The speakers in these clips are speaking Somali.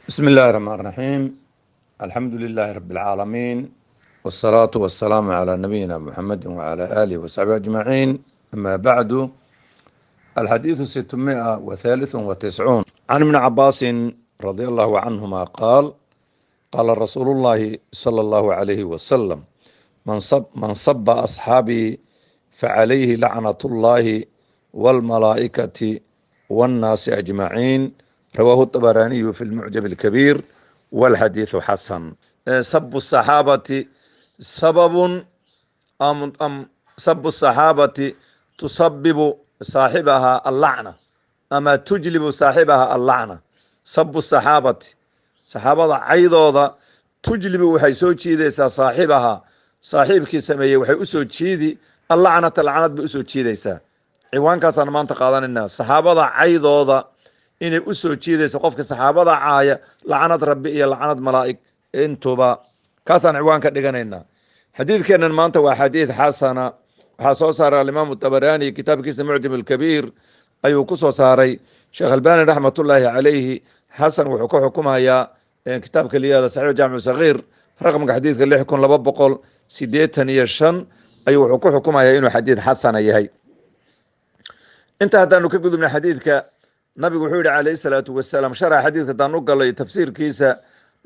بسم الله الرحمن الرحيم. الحمد لله رب العالمين، والصلاة والسلام على نبينا محمد وعلى آله وصحبه أجمعين. أما بعد، الحديث 693 عن ابن عباس رضي الله عنهما قال: قال رسول الله صلى الله عليه وسلم: من صب أصحابي فعليه لعنة الله والملائكة والناس أجمعين. رواه الطبراني في المعجم الكبير والحديث حسن. سب الصحابة سبب أم سب الصحابة تسبب صاحبها اللعنة أما تجلب صاحبها اللعنة. سب الصحابة صحابة عيدودا تجلب waxay soo jiidaysaa saaxibaha saaxiibkii sameeyey waxay u soo jiidi allacnata lacnad bay u soo jiidaysaa. ciwaankaasaan maanta qaadanaynaa saxaabada caydooda inay u soo jiidayso qofka saxaabada caaya lacnad rabbi iyo lacnad malaa'ig intuba kaasaan ciwaan ka dhiganaynaa. xadiidkeennan maanta waa xadiid xasana, waxaa soo saaray alimaamu tabaraani kitaabkiisa mucjam alkabiir ayuu ku soo saaray. sheekh albani raxmatullaahi calayhi xasan wuxuu ka xukumayaa kitaabka liyada saxiix jaamicu sagiir raqamka xadiidka 6285 ayuu wuxuu ku xukumayaa inuu xadiid xasana yahay. inta haddaanu ka gudubna xadiidka, nabigu wuxuu yihi calayhi salaatu wasalaam, sharax xadiidka haddaan u galay tafsiirkiisa,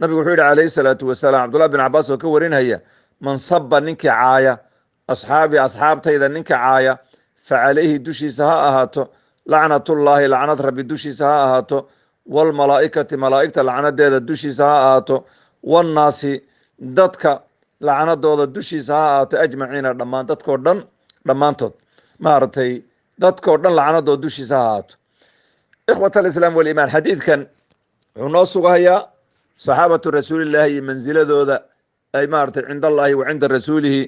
nabigu wuxuu yihi calayhi salaatu wasalaam, cabdullah bin cabaas oo ka warinhaya: man saba ninkii caaya asxaabi asxaabtayda ninka caaya fa calayhi dushiisa ha ahaato lacnatullaahi lacnad rabbi dushiisa ha ahaato, walmalaa'ikati malaa'igta lacnadeeda dushiisa ha ahaato, wannaasi dadka lacnadooda dushiisa ha ahaato, ajmaciina dhammaan dadkoo dhan dhammaantood maaragtay dadkoo dhan lacnadooda dushiisa ha ahaato. ikhwat alislaam waliimaan, xadiidkan wuxuu noo sugahayaa saxaabatu rasuulillaahi iyo mansiladooda ay maaragtay cinda allaahi wa cinda rasuulihi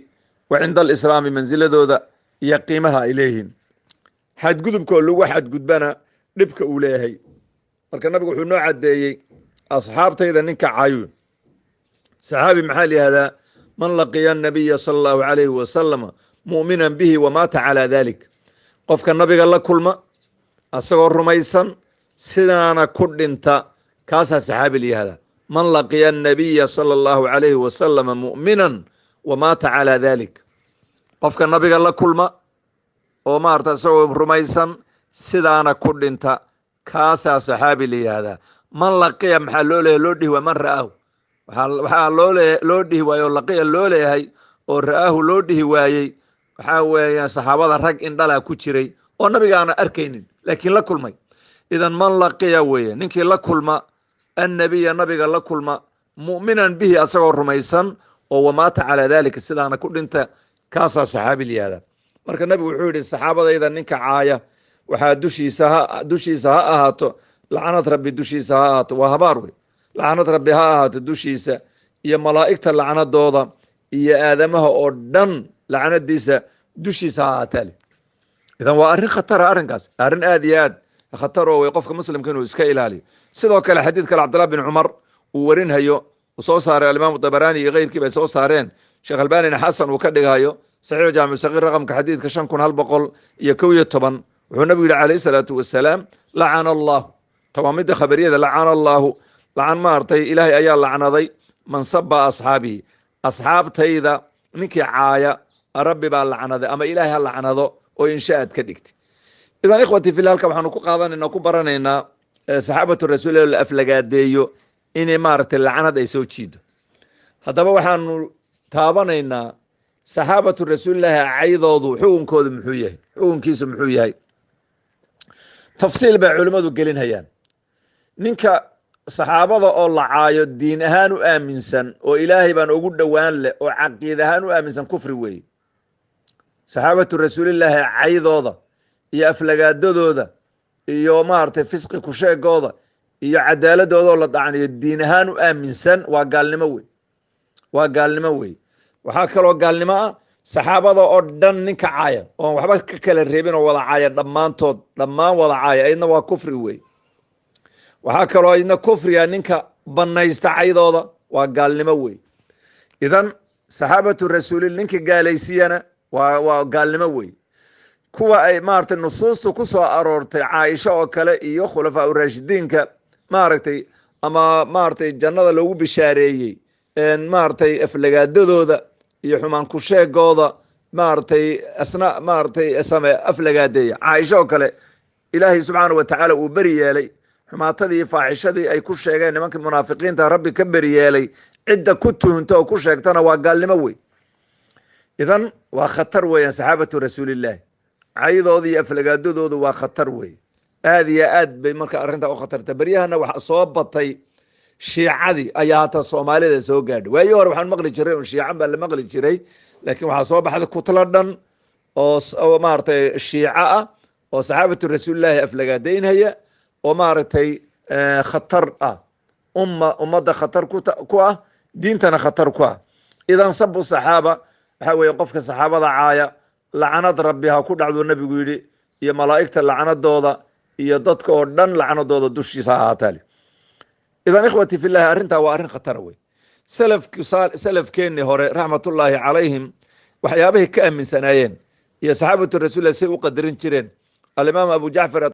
wa cinda alislaami mansiladooda iyo qiimaha ay leeyihiin. xadgudubkoo lagu xadgudbana dhibka uu leeyahay. marka nabigu wuxuu noo caddeeyey asxaabtayda ninka caayu saxaabi maxaa layihahdaa man laqiya anabiya sala allahu calayhi wasalama mu'minan bihi wamaata calaa dalik. qofka nabiga la kulma asagoo rumaysan sidaana ku dhinta kaasaa saxaabi layihahdaa. man laqiya anabiya sala allahu calayhi wasalama mu'minan wamaata calaa dalik. qofka nabiga la kulma oo maarata isagoo rumaysan sidaana ku dhinta kaasaa saxaabi layihahdaa. man laqiya maxaa loo leeyahay loo dhihi waa man ra'aahu, waxaa loo dhihi waaye oo laqiya loo leeyahay oo ra'aahu loo dhihi waayey waxaa weeyaan saxaabada rag indhalaa ku jiray oo nabigaana arkaynin laakiin la kulmay. idan man laqiya weeye ninkii la kulma annabiya nabiga la kulma mu'minan bihi asagoo rumaysan oo wamaata calaa dalika sidaana ku dhinta kaasaa saxaabi layihahdaa. marka nabigu wuxuu yihi saxaabadayda ninka caaya waxaa dushiisa ha ahaato lacnad rabbi dushiisa ha ahaato, waa habaar wey. lacnad rabbi ha ahaato dushiisa iyo malaa'igta lacnadooda iyo aadamaha oo dhan lacnadiisa dushiisa ha ahaataale. idan waa arrin khatara, arrinkaas arrin aad iyo aad khatar oo wey qofka muslimka inuu iska ilaaliyo. sidoo kale xadiid kale cabdullah bin cumar uu warinhayo uu soo saaray alimaamu dabaraani iyo keyrkii bay soo saareen, sheekh albanina xasan uu ka dhighayo saxiix jaamicu sagiir raqamka xadiidka 5111 wuxuu nabigu yihi calayhi salaatu wasalaam: lacana allahu, tawaamida khabariyada, lacana allahu lacan maartay ilaahay ayaa lacnaday man saba asxaabihi asxaabtayda ninkii caaya rabbi baa lacnaday ama ilaahay ha lacnado oo insha-aad ka dhigtay. idan ikhwati fil halka waxaanu ku qaadanayna ku baranaynaa saxaabatu rasuulilah la aflagaadeeyo inay maaragtay lacnad ay soo jiido. haddaba waxaanu taabanaynaa saxaabatu rasuulilaahi caydoodu xukunkoodu muxuu yahay, xukunkiisu muxuu yahay. tafsiil bay culimmadu gelinhayaan. ninka saxaabada oo la caayo diin ahaan u aaminsan oo ilaahay baan ugu dhowaan leh oo caqiid ahaan u aaminsan kufri weeye. saxaabatu rasuulilaahi caydooda iyo aflagaadadooda iyo maaragtay fisqi ku sheegooda iyo cadaaladoodaoo la dacniyo diin ahaan u aaminsan waa gaalnimo wey, waa gaalnimo wey. waxaa kaloo gaalnimo ah saxaabada oo dhan ninka caaya oon waxba ka kala reebin oo wada caaya dhammaantood dhammaan wada caaya aydna waa kufri wey. waxaa kaloo aydna kufriga ninka banaysta caydooda waa gaalnimo wey. idan saxaabatu rasuuli ninka gaalaysiiyana waa gaalnimo wey. kuwa ay maaragtay nusuustu ku soo aroortay caaisha oo kale iyo khulafaa uraashidiinka maaragtay ama maaragtay jannada loogu bishaareeyey maaragtay aflagaadadooda iyo xumaan ku sheegooda maaragtay asna maaragtay same aflagaadeeya. caaisha oo kale ilaahay subxaana wa tacaala uu beri yeelay xumaatadii iyo faaxishadii ay ku sheegeen nimankii munaafiqiinta rabbi ka beri yeelay, cidda ku tuhunta oo ku sheegtana waa gaalnimo wey. idan waa khatar weeyaan saxaabatu rasuulillaahi, caydooda iyo aflagaadadoodu waa khatar wey, aad iyo aad bay marka arrintaa u khatarta. beryahana waxaa soo batay shiicadii ayaa hata soomaalida soo gaadhay. waayii hore waxaan maqli jiray un shiican baa la maqli jiray, laakiin waxaa soo baxday kutlo dhan oo maaragtay shiico ah oo saxaabatu rasuulillaahi aflagaadaynhaya oo maaragtay khatar ah, ummadda khatar ku ah, diintana khatar ku ah. idan sabu saxaaba waxaa weeye qofka saxaabada caaya lacanad rabbi ha ku dhacdo nebigu yidhi, iyo malaa'igta lacanadooda iyo dadka oo dhan lacanadooda dushiisa ha ahaataale. idan ikhwati fillahi arrintaa waa arrin khatara wey. salafkeennii hore raxmatullaahi calayhim waxyaabahay ka aaminsanaayeen iyo saxaabatu rasuulilah say u qadarin jireen. alimaam abu jacfar